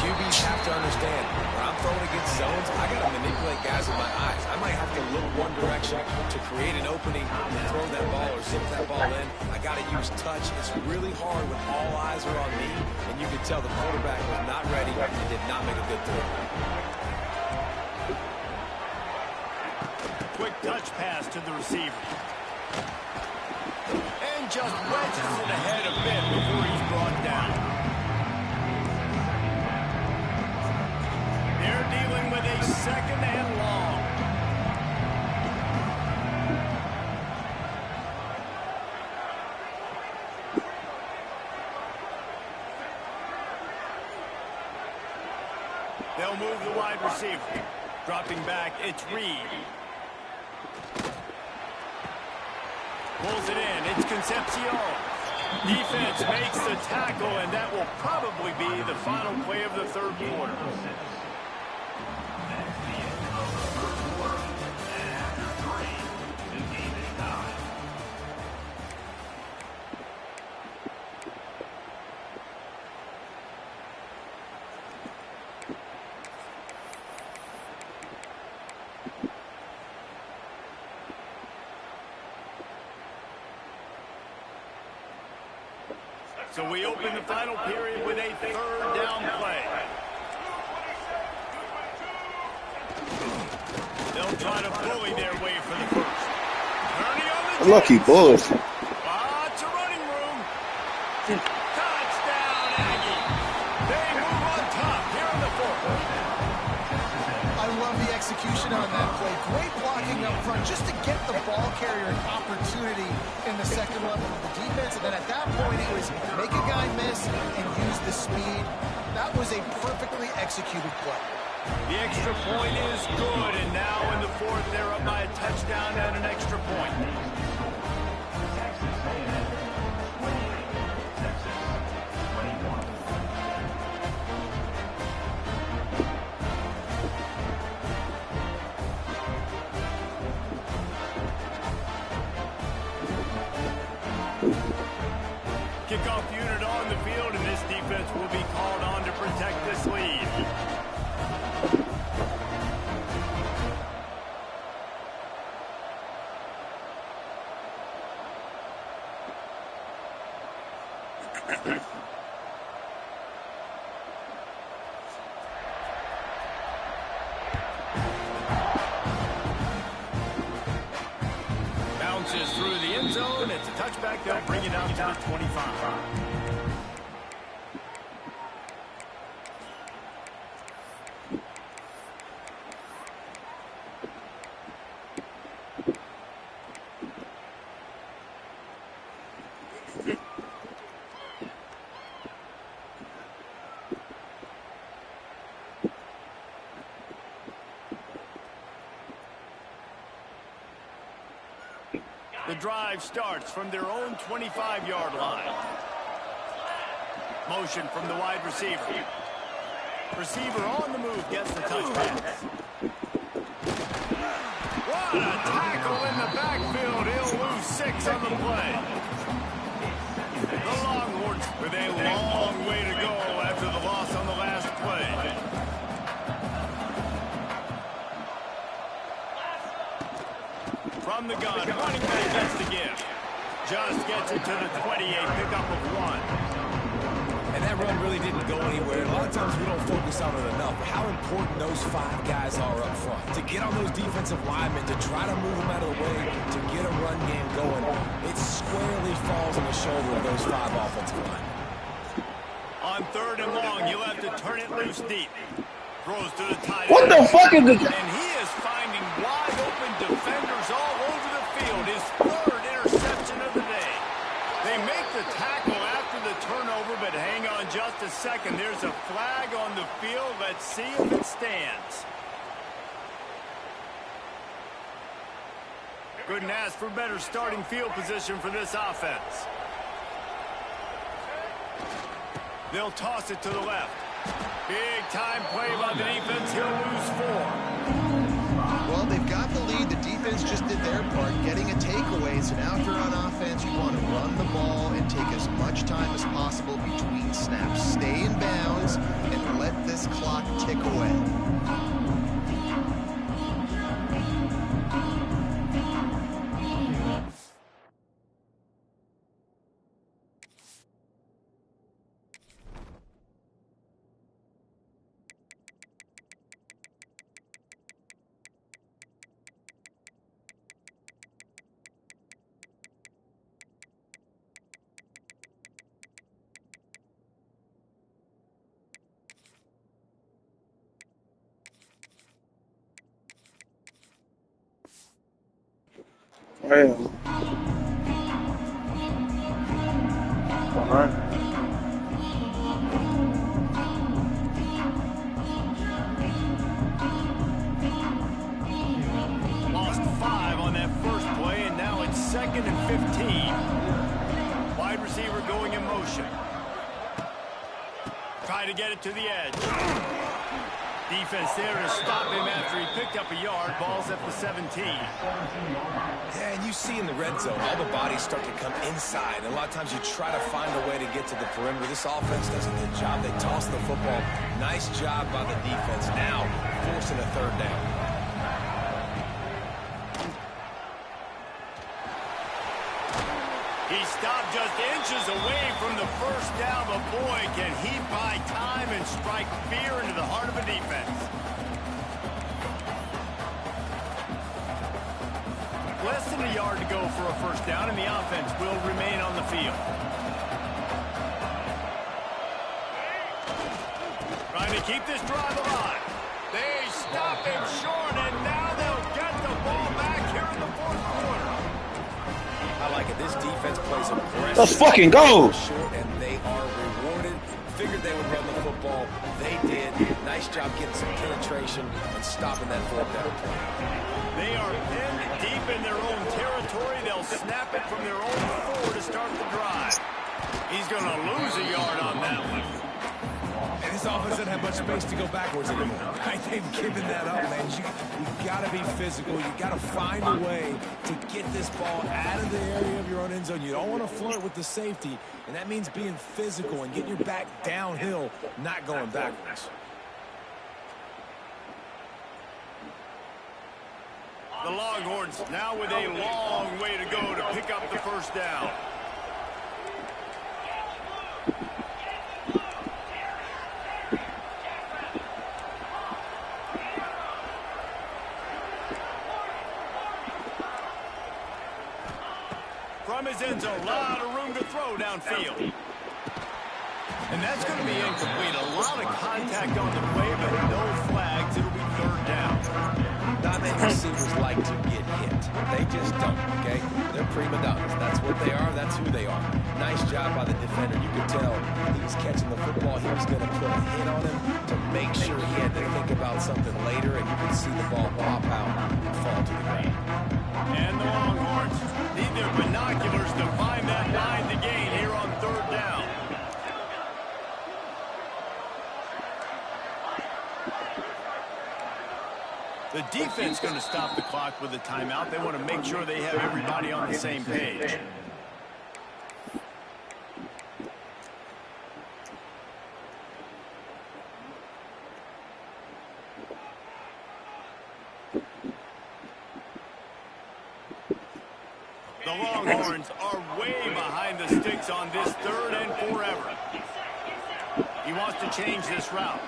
QBs have to understand, when I'm throwing against zones, I got to manipulate guys with my eyes. I might have to look one direction to create an opening and throw that ball or zip that ball in. I got to use touch. It's really hard when all eyes are on me, and you can tell the quarterback was not ready and did not make a good throw. Quick touch pass to the receiver. And just wedges it ahead a bit before he's brought down. They're dealing with a second and long. They'll move the wide receiver. Dropping back, it's Reed. Pulls it in, it's Concepcion. Defense makes the tackle, and that will probably be the final play of the third quarter. So we open the final period with a third down play. They'll try to bully their way for the first. Lucky Bulls. Lots of running room. Touchdown, Aggie. They move on top here in the fourth. I love the execution on that play. Great blocking up front, just to get the ball carrier an opportunity in the second level of the defense. And then at that point, it was make a guy miss and use the speed. That was a perfectly executed play. The extra point is good, and now in the fourth, they're up by a touchdown and an extra point. Kickoff unit on the field, and this defense will be called on to protect this lead. Bounces through the end zone. It's a touchback. They'll bring it out to the 25. The drive starts from their own 25-yard line. Motion from the wide receiver. Receiver on the move gets the touchdown. What a tackle in the backfield. He'll lose 6 on the play. The Longhorns with a long way to go after the loss on the last play. From the gun, running back gets the give. Just gets it to the 28, pickup of 1. And that run really didn't go anywhere. A lot of times we don't focus on it enough. How important those 5 guys are up front. To get on those defensive linemen, to try to move them out of the way, to get a run game going. It squarely falls on the shoulder of those 5 offensive linemen. On 3rd and long, you'll have to turn it loose deep. Throws to the tight end. What the fuck is this? And he is finding wide open defenders all over the field. His 3rd interception of the day. They make the tackle after the turnover, but hang on just a second. There's a flag on the field. Let's see if it stands. Couldn't ask for better starting field position for this offense. They'll toss it to the left. Big time play by the defense. He'll lose 4. Well, they've got the lead. The defense just did their part, getting a takeaway. So now if you're on offense, you want to run the ball and take as much time as possible between snaps. Stay in bounds and let this clock tick away. Well, all right. Lost 5 on that first play, and now it's 2nd and 15. Wide receiver going in motion. Try to get it to the edge. Defense there to stop him after he picked up a yard. Ball's at the 17. Yeah, and you see in the red zone, all the bodies start to come inside. And a lot of times you try to find a way to get to the perimeter. This offense does a good job. They toss the football. Nice job by the defense. Now, forcing a 3rd down. He stopped just inches away from the first down, but boy, can he buy time and strike fear into the heart of a defense. Less than a yard to go for a first down, and the offense will remain on the field. Trying to keep this drive alive. They stop him short, and now they'll get the ball back here in the This defense plays aggressive. Let's fucking go. Short, and they are rewarded. Figured they would run the football. They did. Nice job getting some penetration and stopping that fourth down. They are pinned deep in their own territory. They'll snap it from their own 4 to start the drive. He's going to lose a yard on that one. And this offense doesn't have much space to go backwards anymore. Right? They've given that up, man. You've got to be physical. You've got to find a way to get this ball out of the area of your own end zone. You don't want to flirt with the safety, and that means being physical and getting your back downhill, not going backwards. The Longhorns now with a long way to go to pick up the first down. From his end zone, a lot of room to throw downfield. And that's going to be incomplete. A lot of contact on the play, but no flags. It'll be third down. Not many receivers like to get hit. They just don't, okay? They're prima donnas. That's what they are. That's who they are. Nice job by the defender. You could tell he was catching the football. He was going to put a hit on him to make sure he had to think about something later, and you could see the ball pop out and fall to the ground. And the Longhorns need their binoculars to find that line to gain here on third down. The defense going to stop the clock with a timeout. They want to make sure they have everybody on the same page. The Longhorns are way behind the sticks on this 3rd and forever. He wants to change this route.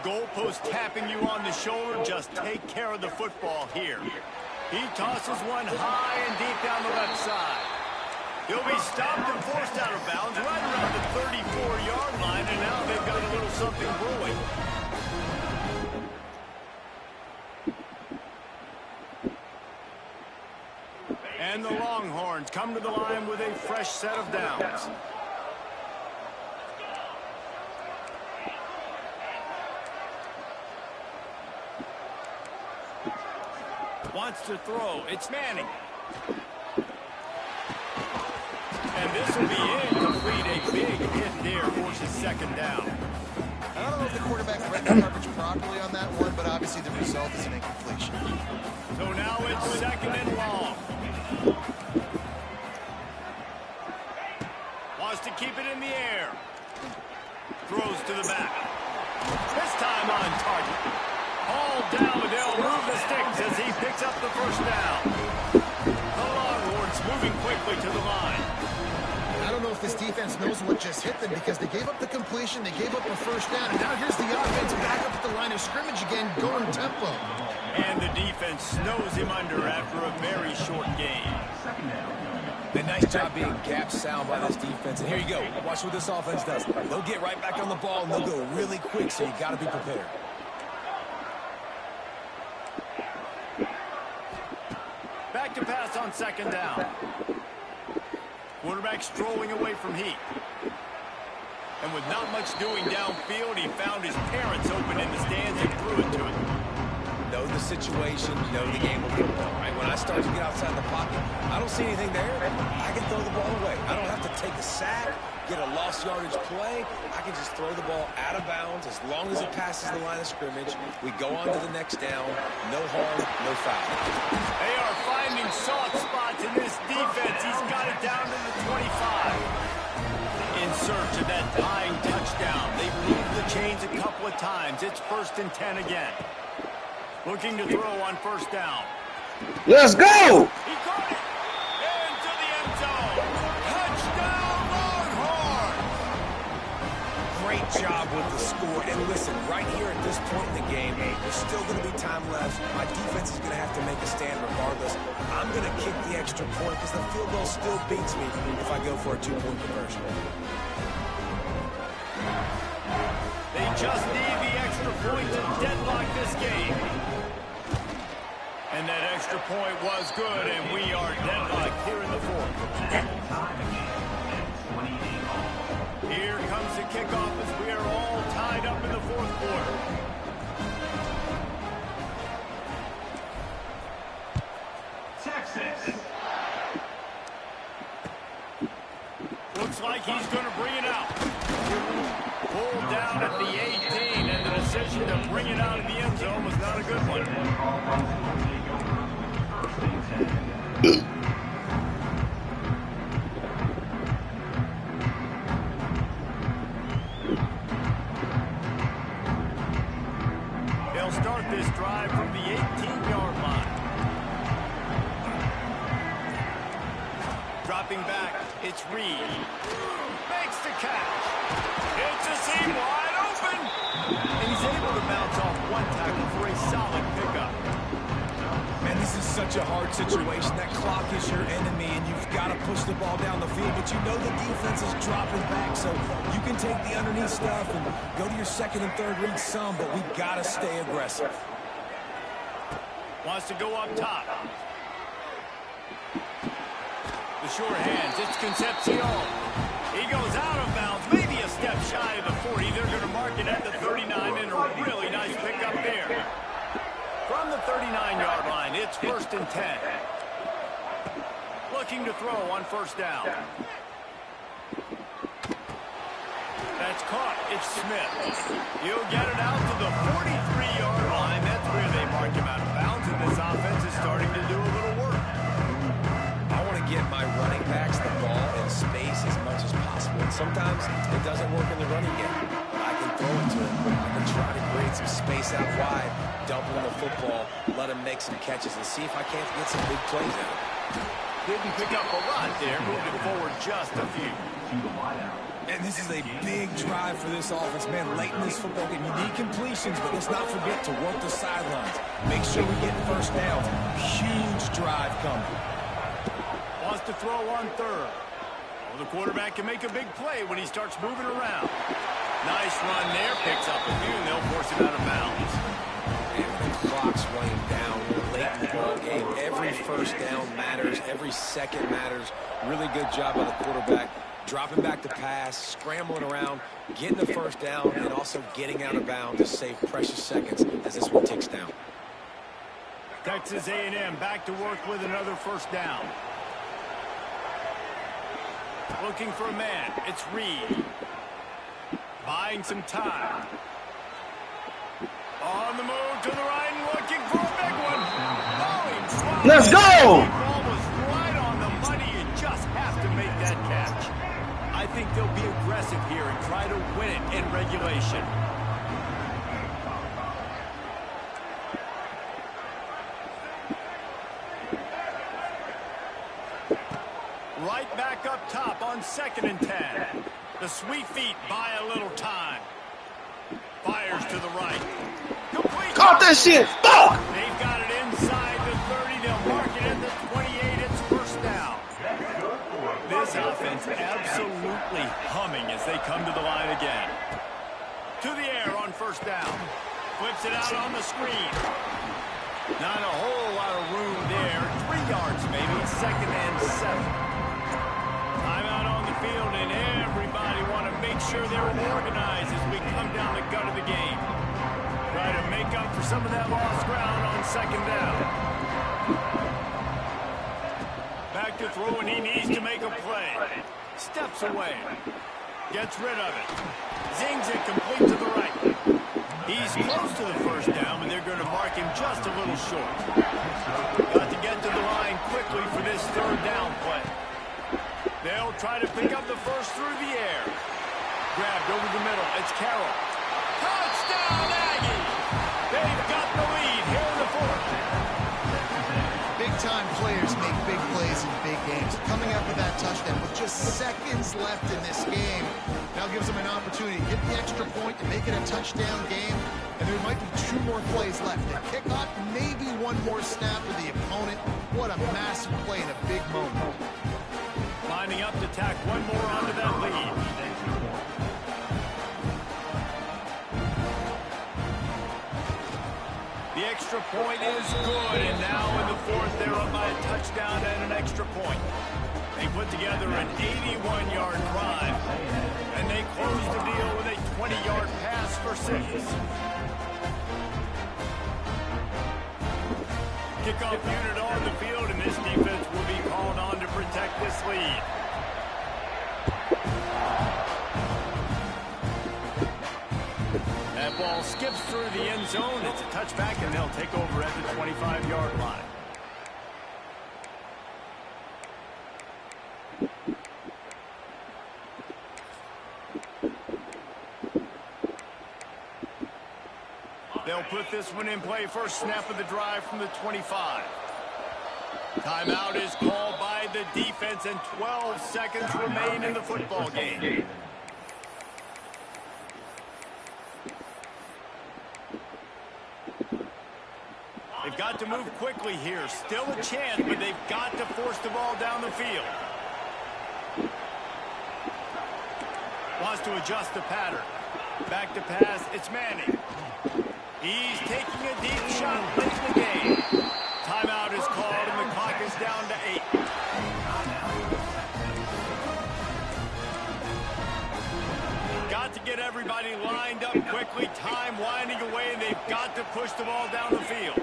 Goalpost tapping you on the shoulder. Just take care of the football here. He tosses one high and deep down the left side. He'll be stopped and forced out of bounds right around the 34-yard line, and now they've got a little something brewing. And the Longhorns come to the line with a fresh set of downs. Wants to throw. It's Manning. And this will be incomplete. A big hit there, forces second down. I don't know if the quarterback read the coverage properly on that one, but obviously the result is an incompletion. So now it's second and long. Wants to keep it in the air. Throws to the back. This time on target. All down, they'll move the sticks as he picks up the first down. The Longhorns moving quickly to the line. I don't know if this defense knows what just hit them because they gave up the completion, they gave up a first down, and now here's the offense back up at the line of scrimmage again, going tempo. And the defense snows him under after a very short game. A nice job being gap sound by this defense. And here you go. Watch what this offense does. They'll get right back on the ball, and they'll go really quick, so you got to be prepared. Back to pass on second down. Quarterback strolling away from heat. And with not much doing downfield, he found his parents open in the stands and threw it to him. Know the situation, know the game of football, right? When I start to get outside the pocket, I don't see anything there. I can throw the ball away. I don't have to take a sack, get a lost yardage play. I can just throw the ball out of bounds as long as it passes the line of scrimmage. We go on to the next down. No harm, no foul. They are finding soft spots in this defense. He's got it down to the 25. In search of that tying touchdown. They've moved the chains a couple of times. It's 1st and 10 again. Looking to throw on first down. Let's go! He caught it! Into the end zone! Touchdown, Longhorns! Great job with the score. And listen, right here at this point in the game, there's still going to be time left. My defense is going to have to make a stand regardless. I'm going to kick the extra point because the field goal still beats me if I go for a 2-point conversion. They just need the extra point to deadlock this game. And that extra point was good, and we are deadlocked here in the fourth. Here comes the kickoff as we are all tied up in the fourth quarter. Texas. Looks like he's going to bring it out. Pulled down at the 18, and the decision to bring it out of the end zone was not a good one. They'll start this drive from the 18-yard line. Dropping back, it's Reed. Makes the catch. It's a seam wide open. And he's able to bounce off one tackle for a solid pickup. Man, this is such a hard situation. That clock is your enemy, and you've got to push the ball down the field. But you know the defense is dropping back, so you can take the underneath stuff and go to your second and third read some, but we've got to stay aggressive. Wants to go up top. The short hands, it's Concepcion. He goes out of bounds, maybe a step shy of the 40. They're going to mark it at the 39, and a really nice pickup there. From the 39-yard line, it's 1st and 10. Looking to throw on first down. That's caught. It's Smith. He'll get it out to the 43-yard line. That's where they mark him out of bounds, and this offense is starting to do a little work. I want to get my running backs the ball in space as much as possible. And sometimes it doesn't work in the running game. I can throw it to him. I can try to create some space out wide, dump him the football, let him make some catches, and see if I can't get some big plays out. Didn't pick up a lot there, moving forward just a few. And this is a big drive for this offense, man. Late in this football game, you need completions, but let's not forget to work the sidelines. Make sure we get first downs. Huge drive coming. Wants to throw on third. Well, the quarterback can make a big play when he starts moving around. Nice run there. Picks up a few, and they'll force him out of bounds. And the clock's running down late in the ball game. Every first down matters. Every second matters. Really good job by the quarterback. Dropping back to pass, scrambling around, getting the first down, and also getting out of bounds to save precious seconds as this one ticks down. Texas A&M back to work with another first down. Looking for a man. It's Reed. Buying some time. On the move to the right and looking for a big one. Oh, let's go! The ball was right on the money. You just have to make that catch. I think they'll be aggressive here and try to win it in regulation. Right back up top on 2nd and 10. The sweet feet buy a little time. Fires to the right. Complete. Caught that shit! Fuck! They've got it inside the 30. They'll mark it at the 28. It's first down. This offense absolutely humming as they come to the line again. To the air on first down. Flips it out on the screen. Not a whole lot of room there. 3 yards maybe. 2nd and 7. Timeout on the field, and everybody want to make sure they're organized as we come down the gut of the game. Try to make up for some of that lost ground on 2nd down. Back to throw, and he needs to make a play. Steps away. Gets rid of it. Zings it complete to the right. He's close to the first down, and they're going to mark him just a little short. Got to get to the line quickly for this 3rd down play. They'll try to pick up the first through the air. Grabbed over the middle. It's Carroll. Touchdown, Aggie! They've got the lead here in the 4th. Big-time players make big plays in big games. Coming up with that touchdown with just seconds left in this game now gives them an opportunity to get the extra point to make it a touchdown game. And there might be 2 more plays left. The kickoff, maybe 1 more snap for the opponent. What a massive play in a big moment. Lining up to tack 1 more onto that lead. extra point is good, and now in the fourth, they're up by a touchdown and an extra point. They put together an 81-yard drive, and they close the deal with a 20-yard pass for 6. Kickoff unit on the field, and this defense will be called on to protect this lead. That ball skips through the end zone. It's a touchback, and they'll take over at the 25-yard line. They'll put this one in play. First snap of the drive from the 25. Timeout is called by the defense, and 12 seconds remain in the football game. They've got to move quickly here. Still a chance, but they've got to force the ball down the field. Wants to adjust the pattern. Back to pass, it's Manning. He's taking a deep shot late in the game. Timeout is called, and the clock is down to 8. Got to get everybody lined up quickly. Time winding away, and they've got to push the ball down the field.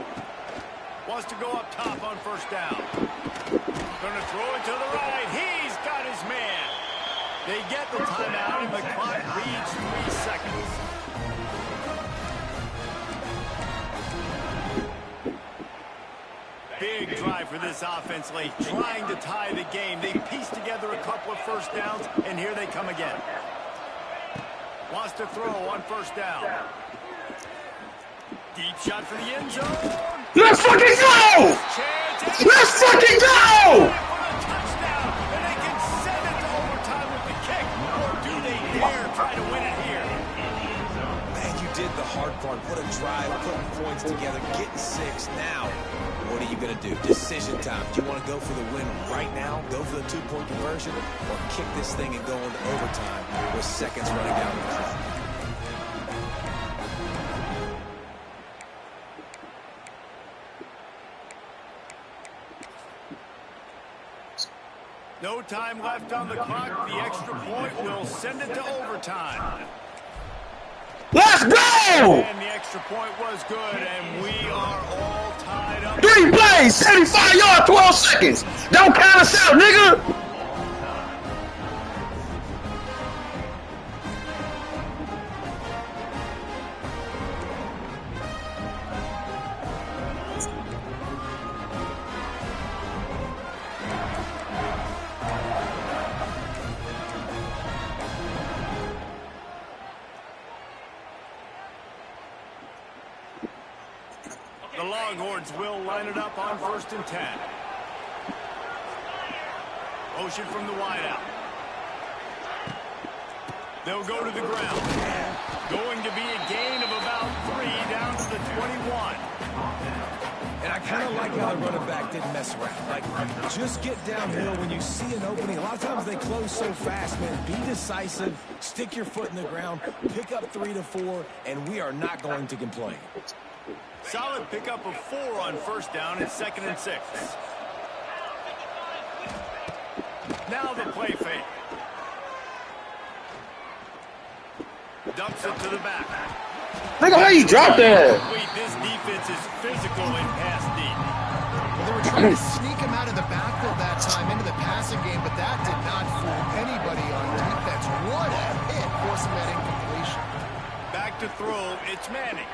Wants to go up top on first down. Going to throw it to the right. He's got his man. They get the timeout, and the clock reads 3 seconds. Big drive for this offense late, trying to tie the game. They pieced together a couple of first downs, and here they come again. Wants to throw on first down. Deep shot for the end zone. Let's fucking go! Let's fucking go! Touchdown, and they can send it to overtime with the kick. Or do they dare try to win it here? Man, you did the hard part. What a drive, putting points together, getting 6. Now, what are you going to do? Decision time. Do you want to go for the win right now, go for the 2-point conversion, or kick this thing and go into overtime with seconds running down the clock? No time left on the clock. The extra point will send it to overtime. Let's go! And the extra point was good, and we are all tied up. 3 plays, 75 yards, 12 seconds. Don't count us out, nigga. The Longhorns will line it up on 1st and 10. Motion from the wideout. They'll go to the ground. Going to be a gain of about 3 down to the 21. And I kind of like how the running back didn't mess around. Like, just get downhill when you see an opening. A lot of times they close so fast, man. Be decisive, stick your foot in the ground, pick up 3 to 4, and we are not going to complain. Solid pickup of 4 on first down and 2nd and 6. Now the play fake. Dumps it to the back. Look at how you dropped that. This defense is physical and pass deep. Well, they were trying to sneak him out of the backfield that time into the passing game, but that did not fool anybody on defense. What a hit, forcing that incompletion. Back to throw, it's Manning.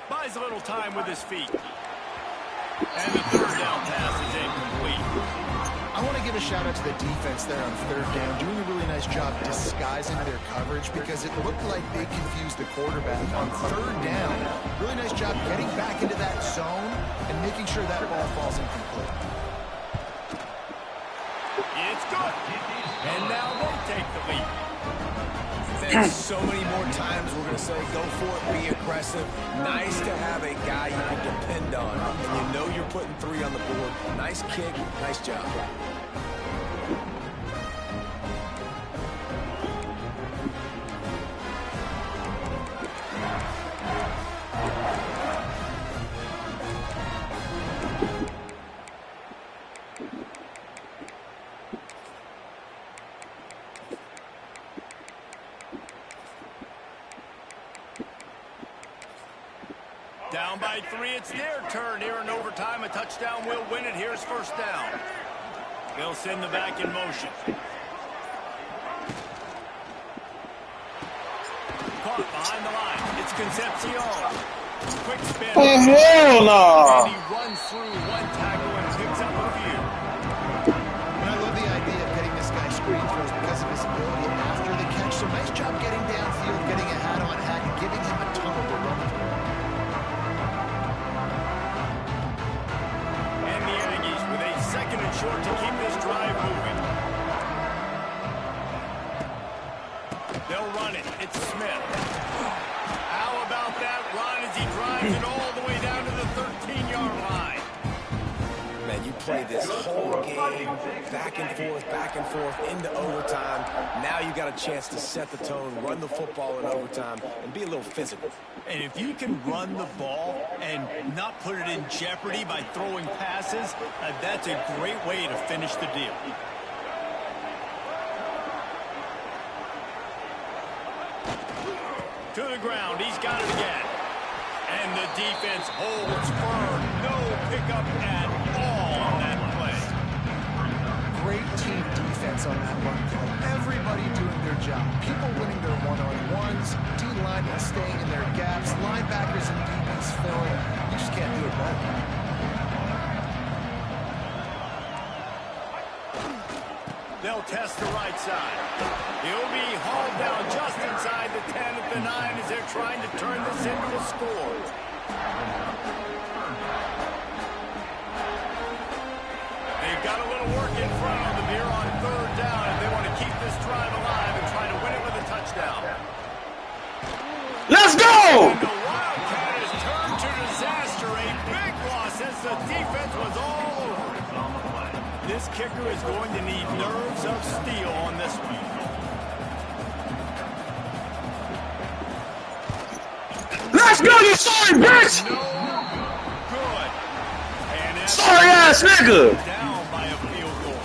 Buys a little time with his feet. And the 3rd down pass is incomplete. I want to give a shout out to the defense there on 3rd down, doing a really nice job disguising their coverage because it looked like they confused the quarterback on 3rd down. Really nice job getting back into that zone and making sure that ball falls incomplete. It's good. And now they take the lead. There's so many more times we're going to say, go for it, be aggressive. Nice to have a guy you can depend on. And you know you're putting 3 on the board. Nice kick, nice job. Down by 3, it's their turn here in overtime. A touchdown will win it. Here's first down. They'll send the back in motion. Caught behind the line. It's Concepcion. Quick spin. Hell no! And he runs through one tackle and picks up a few. I love the idea of getting this guy screen first because of his ability after the catch. So nice job getting downfield, getting a hat-on-hat, and giving him a tunnel to run through. And the Aggies with a second and short to keep this drive moving. They'll run it. It's Smith. How about that run as he drives it all the way down to the 13-yard line? Man, you play this whole game back and forth into overtime. Now you got a chance to set the tone, run the football in overtime, and be a little physical. And if you can run the ball and not put it in jeopardy by throwing passes, that's a great way to finish the deal. To the ground, he's got it again. And the defense holds firm. No pickup at all on that play. Great team defense on that run play. Everybody doing their job. People winning their one-on-ones, D-linemen staying in their gaps, linebackers and DBs filling. You just can't do it better. They'll test the right side. He'll be hauled down just inside the 10 at the 9 as they're trying to turn this into a score. They've got a little work in front of them here on third down if they want to keep this drive alive and try to win it with a touchdown. Let's go! And the Wildcat has turned to disaster. A big loss as the defense was all over it. This kicker is going to need nerves of steel on this one. Let's go, you sorry bitch! No good. And Sorry ass nigga! down by a field goal.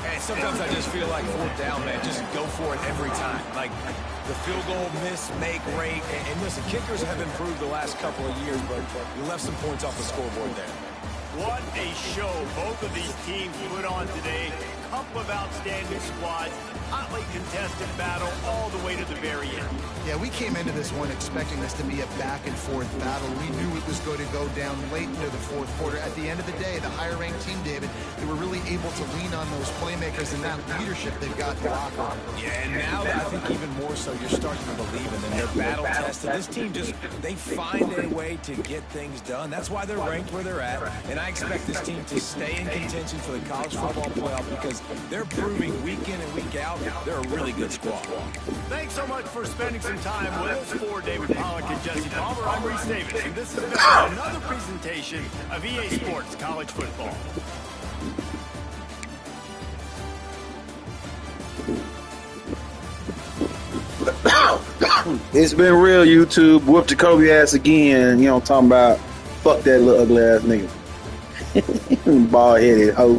Hey, sometimes I just feel like fourth down, man. Just go for it every time. Like the field goal miss, make rate. And listen, kickers have improved the last couple of years, but you left some points off the scoreboard there. What a show both of these teams put on today. Couple of outstanding squads. Hotly contested battle all the way to the very end. Yeah, we came into this one expecting this to be a back-and-forth battle. We knew it was going to go down late into the fourth quarter. At the end of the day, the higher-ranked team, David, they were really able to lean on those playmakers and that leadership they've got in the locker room. Yeah, and now I think even more so, you're starting to believe in them. They're battle-tested. This team they find a way to get things done. That's why they're ranked where they're at. And I expect this team to stay in contention for the college football playoff because they're proving week in and week out they're a really good squad. Thanks so much for spending some time with us. For David Pollack and Jesse Palmer, I'm Reese Davis, and this has been another presentation of EA Sports College Football. It's been real, YouTube. Whoop Jacobi ass again. You know what I'm talking about? Fuck that little ugly ass nigga. Bald headed hoe.